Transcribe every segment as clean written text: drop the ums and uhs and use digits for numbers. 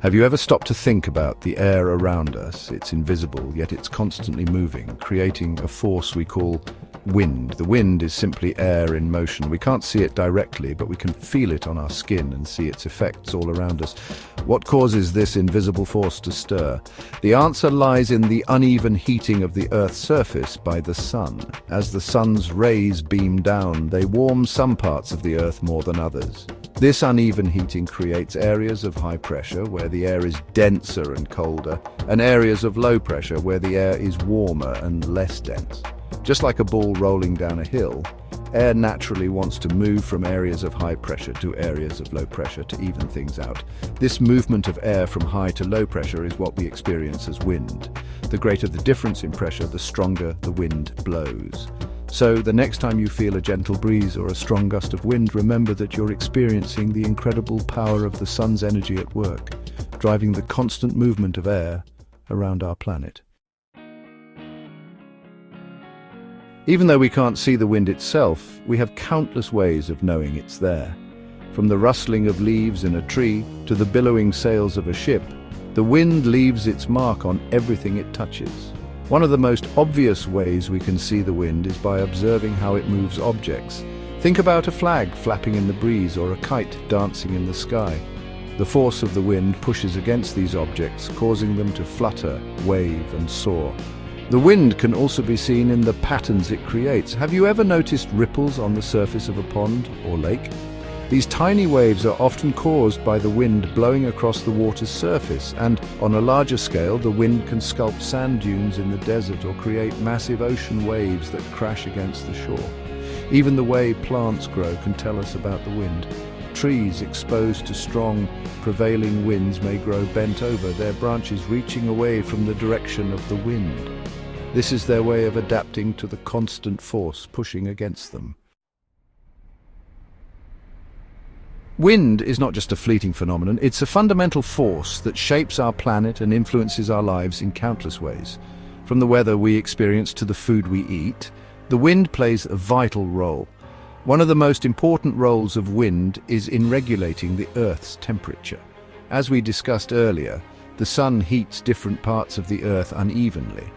Have you ever stopped to think about the air around us? It's invisible, yet it's constantly moving, creating a force we call wind. The wind is simply air in motion. We can't see it directly, but we can feel it on our skin and see its effects all around us. What causes this invisible force to stir? The answer lies in the uneven heating of the Earth's surface by the sun. As the sun's rays beam down, they warm some parts of the Earth more than others. This uneven heating creates areas of high pressure where the air is denser and colder, and areas of low pressure where the air is warmer and less dense. Just like a ball rolling down a hill, air naturally wants to move from areas of high pressure to areas of low pressure to even things out. This movement of air from high to low pressure is what we experience as wind. The greater the difference in pressure, the stronger the wind blows. So the next time you feel a gentle breeze or a strong gust of wind, remember that you're experiencing the incredible power of the sun's energy at work, driving the constant movement of air around our planet. Even though we can't see the wind itself, we have countless ways of knowing it's there. From the rustling of leaves in a tree to the billowing sails of a ship, the wind leaves its mark on everything it touches. One of the most obvious ways we can see the wind is by observing how it moves objects. Think about a flag flapping in the breeze or a kite dancing in the sky. The force of the wind pushes against these objects, causing them to flutter, wave, and soar. The wind can also be seen in the patterns it creates. Have you ever noticed ripples on the surface of a pond or lake? These tiny waves are often caused by the wind blowing across the water's surface, and on a larger scale, the wind can sculpt sand dunes in the desert or create massive ocean waves that crash against the shore. Even the way plants grow can tell us about the wind. Trees exposed to strong, prevailing winds may grow bent over, their branches reaching away from the direction of the wind. This is their way of adapting to the constant force pushing against them. Wind is not just a fleeting phenomenon, it's a fundamental force that shapes our planet and influences our lives in countless ways. From the weather we experience to the food we eat, the wind plays a vital role. One of the most important roles of wind is in regulating the Earth's temperature. As we discussed earlier, the sun heats different parts of the Earth unevenly.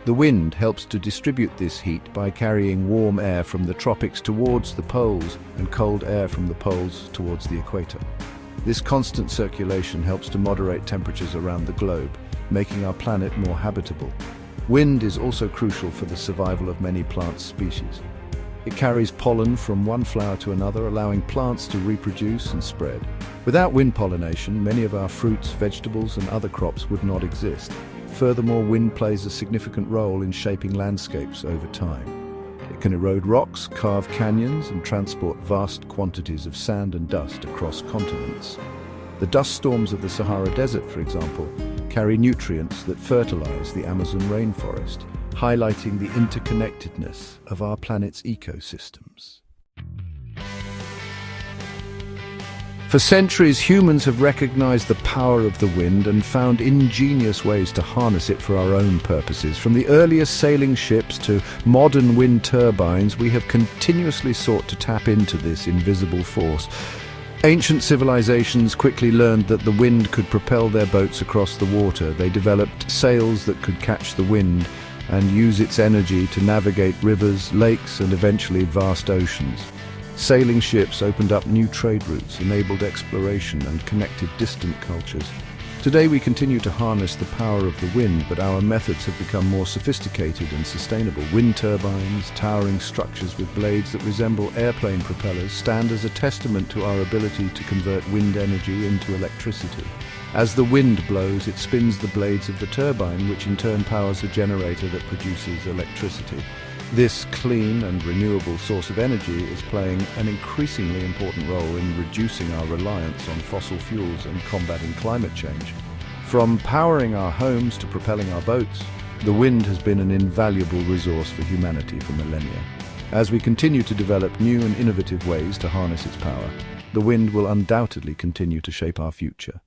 The wind helps to distribute this heat by carrying warm air from the tropics towards the poles and cold air from the poles towards the equator. This constant circulation helps to moderate temperatures around the globe, making our planet more habitable. Wind is also crucial for the survival of many plant species. It carries pollen from one flower to another, allowing plants to reproduce and spread. Without wind pollination, many of our fruits, vegetables, and other crops would not exist. Furthermore, wind plays a significant role in shaping landscapes over time. It can erode rocks, carve canyons, and transport vast quantities of sand and dust across continents. The dust storms of the Sahara Desert, for example, carry nutrients that fertilize the Amazon rainforest, highlighting the interconnectedness of our planet's ecosystems. For centuries, humans have recognized the power of the wind and found ingenious ways to harness it for our own purposes. From the earliest sailing ships to modern wind turbines, we have continuously sought to tap into this invisible force. Ancient civilizations quickly learned that the wind could propel their boats across the water. They developed sails that could catch the wind and use its energy to navigate rivers, lakes, and eventually vast oceans. Sailing ships opened up new trade routes, enabled exploration, and connected distant cultures. Today we continue to harness the power of the wind, but our methods have become more sophisticated and sustainable. Wind turbines, towering structures with blades that resemble airplane propellers, stand as a testament to our ability to convert wind energy into electricity. As the wind blows, it spins the blades of the turbine, which in turn powers a generator that produces electricity. This clean and renewable source of energy is playing an increasingly important role in reducing our reliance on fossil fuels and combating climate change. From powering our homes to propelling our boats, the wind has been an invaluable resource for humanity for millennia. As we continue to develop new and innovative ways to harness its power, the wind will undoubtedly continue to shape our future.